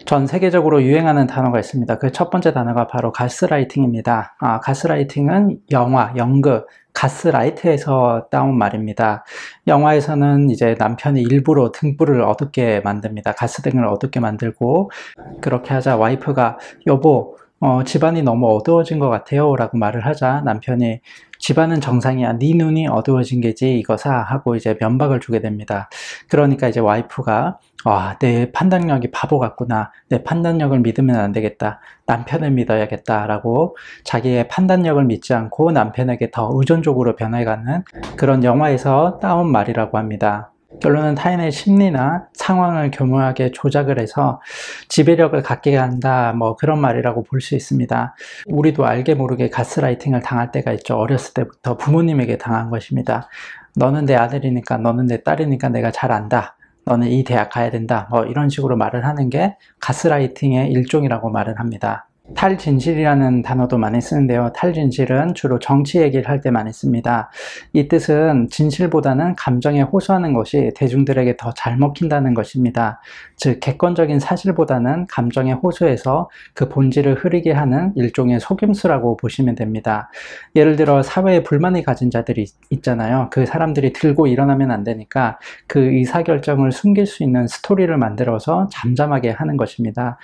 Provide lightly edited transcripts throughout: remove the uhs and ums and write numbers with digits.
전 세계적으로 유행하는 단어가 있습니다. 그 첫 번째 단어가 바로 가스라이팅입니다. 가스라이팅은 영화, 연극, 가스라이트에서 따온 말입니다. 영화에서는 이제 남편이 일부러 등불을 어둡게 만듭니다. 가스등을 어둡게 만들고, 그렇게 하자 와이프가 여보, 집안이 너무 어두워진 것 같아요 라고 말을 하자 남편이 집안은 정상이야, 네 눈이 어두워진 게지 이거 사 하고 이제 면박을 주게 됩니다. 그러니까 이제 와이프가 내 판단력이 바보 같구나, 내 판단력을 믿으면 안 되겠다, 남편을 믿어야겠다 라고 자기의 판단력을 믿지 않고 남편에게 더 의존적으로 변해가는 그런 영화에서 따온 말이라고 합니다. 결론은 타인의 심리나 상황을 교묘하게 조작을 해서 지배력을 갖게 한다, 뭐 그런 말이라고 볼 수 있습니다. 우리도 알게 모르게 가스라이팅을 당할 때가 있죠. 어렸을 때부터 부모님에게 당한 것입니다. 너는 내 아들이니까, 너는 내 딸이니까 내가 잘 안다, 너는 이 대학 가야 된다, 뭐 이런 식으로 말을 하는 게 가스라이팅의 일종이라고 말을 합니다. 탈진실이라는 단어도 많이 쓰는데요. 탈진실은 주로 정치 얘기를 할 때 많이 씁니다. 이 뜻은 진실보다는 감정에 호소하는 것이 대중들에게 더 잘 먹힌다는 것입니다. 즉 객관적인 사실보다는 감정에 호소해서 그 본질을 흐리게 하는 일종의 속임수라고 보시면 됩니다. 예를 들어 사회에 불만이 가진 자들이 있잖아요. 그 사람들이 들고 일어나면 안 되니까 그 의사결정을 숨길 수 있는 스토리를 만들어서 잠잠하게 하는 것입니다.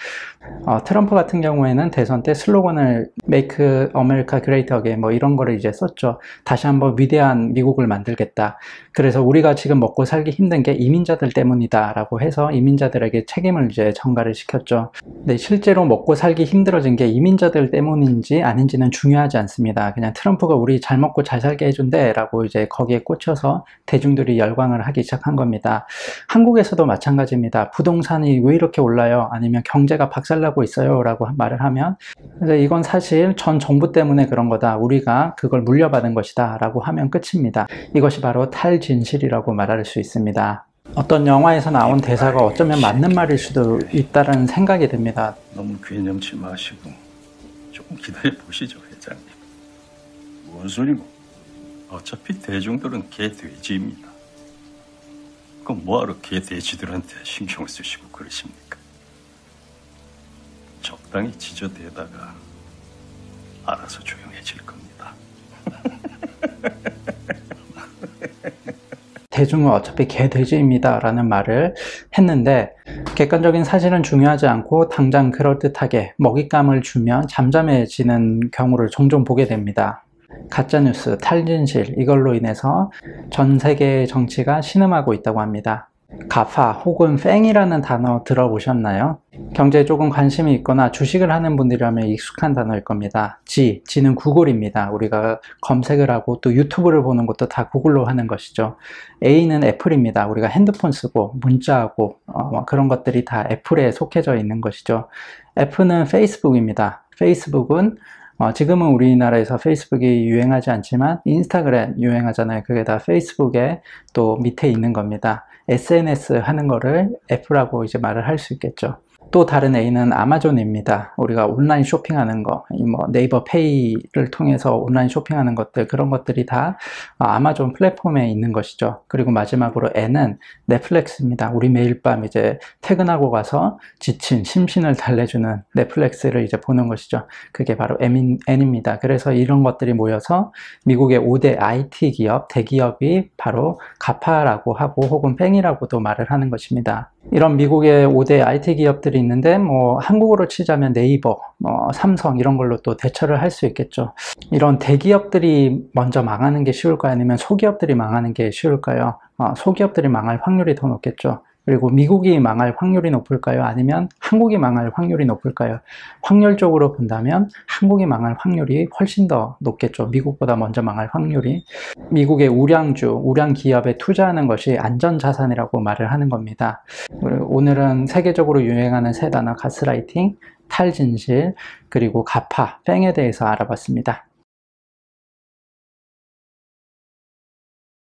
트럼프 같은 경우에는 대선 때 슬로건을 Make America Great Again 뭐 이런 거를 이제 썼죠. 다시 한번 위대한 미국을 만들겠다. 그래서 우리가 지금 먹고 살기 힘든 게 이민자들 때문이다 라고 해서 이민자들에게 책임을 이제 전가를 시켰죠. 근데 실제로 먹고 살기 힘들어진 게 이민자들 때문인지 아닌지는 중요하지 않습니다. 그냥 트럼프가 우리 잘 먹고 잘 살게 해준대 라고 이제 거기에 꽂혀서 대중들이 열광을 하기 시작한 겁니다. 한국에서도 마찬가지입니다. 부동산이 왜 이렇게 올라요? 아니면 경제가 박살나고 있어요 라고 말을 하면 이건 사실 전 정부 때문에 그런 거다, 우리가 그걸 물려받은 것이다 라고 하면 끝입니다. 이것이 바로 탈진실이라고 말할 수 있습니다. 어떤 영화에서 나온 대사가 어쩌면 맞는 말일 수도 있다는 생각이 듭니다. 너무 괴념치 마시고 조금 기다려 보시죠, 회장님. 뭔 소리고? 어차피 대중들은 개돼지입니다. 그럼 뭐하러 개돼지들한테 신경을 쓰시고 그러십니까? 적당히 지저대다가 알아서 조용해질 겁니다. 대중은 어차피 개돼지입니다 라는 말을 했는데, 객관적인 사실은 중요하지 않고 당장 그럴듯하게 먹잇감을 주면 잠잠해지는 경우를 종종 보게 됩니다. 가짜뉴스, 탈진실, 이걸로 인해서 전 세계의 정치가 신음하고 있다고 합니다. 가파 혹은 팽이라는 단어 들어보셨나요? 경제에 조금 관심이 있거나 주식을 하는 분들이라면 익숙한 단어일 겁니다. 지는 구글입니다. 우리가 검색을 하고 또 유튜브를 보는 것도 다 구글로 하는 것이죠. A는 애플입니다. 우리가 핸드폰 쓰고 문자하고 그런 것들이 다 애플에 속해져 있는 것이죠. F는 페이스북입니다. 페이스북은 지금은 우리나라에서 페이스북이 유행하지 않지만 인스타그램 유행하잖아요. 그게 다 페이스북에 또 밑에 있는 겁니다. SNS 하는 거를 F라고 이제 말을 할 수 있겠죠. 또 다른 A는 아마존입니다. 우리가 온라인 쇼핑하는 거, 뭐 네이버 페이를 통해서 온라인 쇼핑하는 것들, 그런 것들이 다 아마존 플랫폼에 있는 것이죠. 그리고 마지막으로 N은 넷플릭스입니다. 우리 매일 밤 이제 퇴근하고 가서 지친 심신을 달래주는 넷플릭스를 이제 보는 것이죠. 그게 바로 N입니다. 그래서 이런 것들이 모여서 미국의 5대 IT 기업, 대기업이 바로 가파라고 하고 혹은 팽이라고도 말을 하는 것입니다. 이런 미국의 5대 IT 기업들이 있는데 뭐 한국어로 치자면 네이버, 삼성 이런 걸로 또 대처를 할 수 있겠죠. 이런 대기업들이 먼저 망하는 게 쉬울까요? 아니면 소기업들이 망하는 게 쉬울까요? 소기업들이 망할 확률이 더 높겠죠. 그리고 미국이 망할 확률이 높을까요? 아니면 한국이 망할 확률이 높을까요? 확률적으로 본다면 한국이 망할 확률이 훨씬 더 높겠죠. 미국보다 먼저 망할 확률이. 미국의 우량주, 우량 기업에 투자하는 것이 안전자산이라고 말을 하는 겁니다. 오늘은 세계적으로 유행하는 세 단어 가스라이팅, 탈진실, 그리고 가파, 팽에 대해서 알아봤습니다.